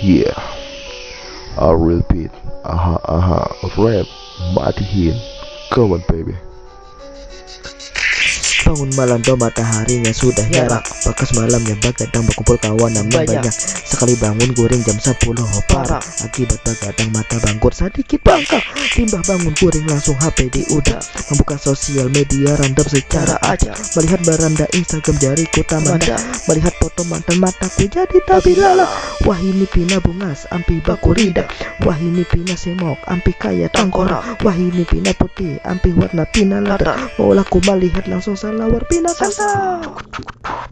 Yeah, I repeat. Aha, aha, rap, Madihin. Come on, baby. Bangun malam do mataharinya sudah nyarap, bakas malamnya begadang berkumpul kawanan banyak. Sekali bangun guring jam 10 parah, akibat begadang mata bangkur sedikit bangkak. Timbah bangun guring langsung HP diudah, membuka sosial media random secara acak. Melihat beranda Instagram jariku tamanda, melihat foto mantan mataku jadi tabilala. Wah ini pina bungas ampi bakurida, wah ini pina semok ampi kaya tangkora, wah ini pina putih ampi warna pina lada. Maulah ku melihat langsung salawar pina kasa.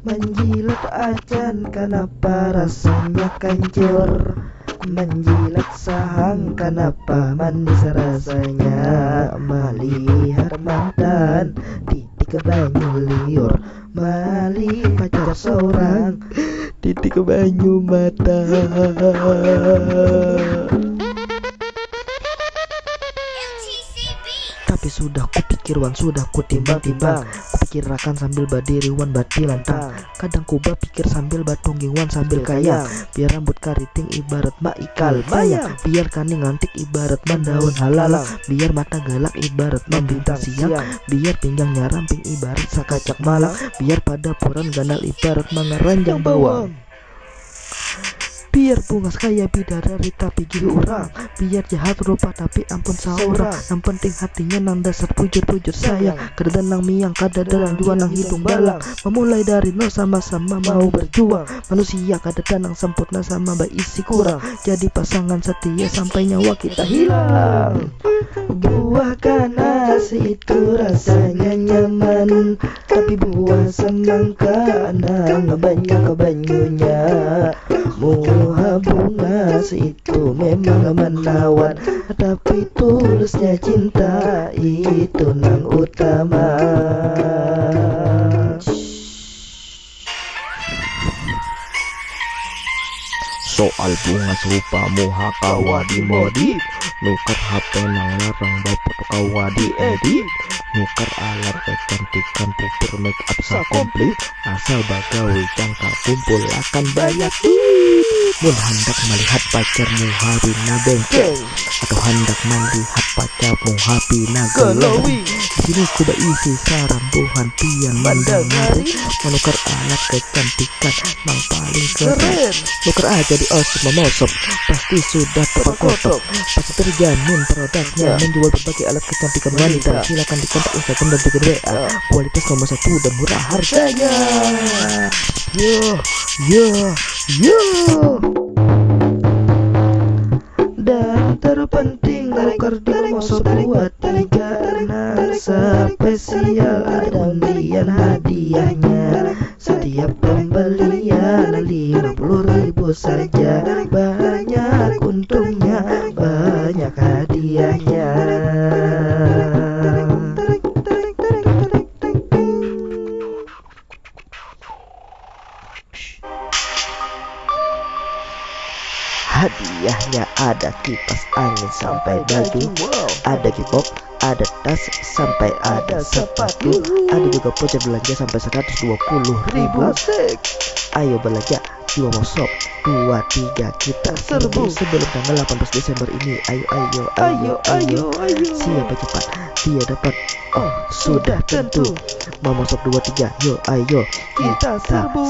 Menjilat acan kenapa rasanya kancur, menjilat sahang kenapa manis rasanya. Melihat mantan titik ke banyu liur, melihat pacar seorang titik ke banyu mata. Tapi sudah kupikir wan, sudah ku timbang-timbang, kupikirakan sambil berdiri wan bati lantang. Kadang ku berpikir sambil batungging wan sambil kaya, biar rambut kariting ibarat maikal bayang, biar kaning ngantik ibarat mandaun halalang, biar mata galak ibarat membintang siang, biar pinggangnya ramping ibarat sakacak malang, biar pada puran ganal ibarat mengeranjang bawang. Biar bungas kayak bidadari tapi gili orang, biar jahat rupa tapi ampun saurang. Yang penting hatinya nang dasar pujur-pujur sayang, kada nang miang kada dalang jua nang hidung balang. Memulai dari nol sama-sama mau berjuang, manusia kada nang sempurna sama berisi kurang. Jadi pasangan setia sampai nyawa kita hilang. Buah kanas itu rasanya nyaman, tapi buah semangka nang banyak banyunya. Muha bunga itu memang menawan, tapi tulusnya cinta itu nang utama. Soal bunga serupa muha kawa di modif, nukar HP nang larang bapak kawa di edit, nukar alat kecantikan pupur make up sa komplit, asal bagawi jangka kumpul akan banyak duit. Mun hendak melihat pacar MUHA bina bengkeng, atau hendak melihat pacar MUHA bina gelowi, di sini ku berisi saran Tuhan pian mandang hari, menukar alat kecantikan nang paling keren. Nukar aja di osop memosop, pasti sudah terkotok, pasti terjamin produknya menjual berbagai alat kecantikan wanita. Silakan dikontak Instagram dan juga WA, kualitas nomor 1 dan murah harganya. Yo. Dan terpenting nukar di mosop buat 3 nang spesial, ada undian hadiahnya. Setiap pembelian 50.000 saja, banyak untungnya, banyak hadiahnya. Hadiahnya ada kipas angin sampai baju, ada K-pop, ada tas sampai ada sepatu, ada juga voucher belanja sampai 120.000. Ayo belanja di Mosop 23 kita serbu sebelum tanggal 18 Desember ini. Ayo. Siapa cepat dia dapat, oh sudah tentu. Mosop 23, ayo kita serbu.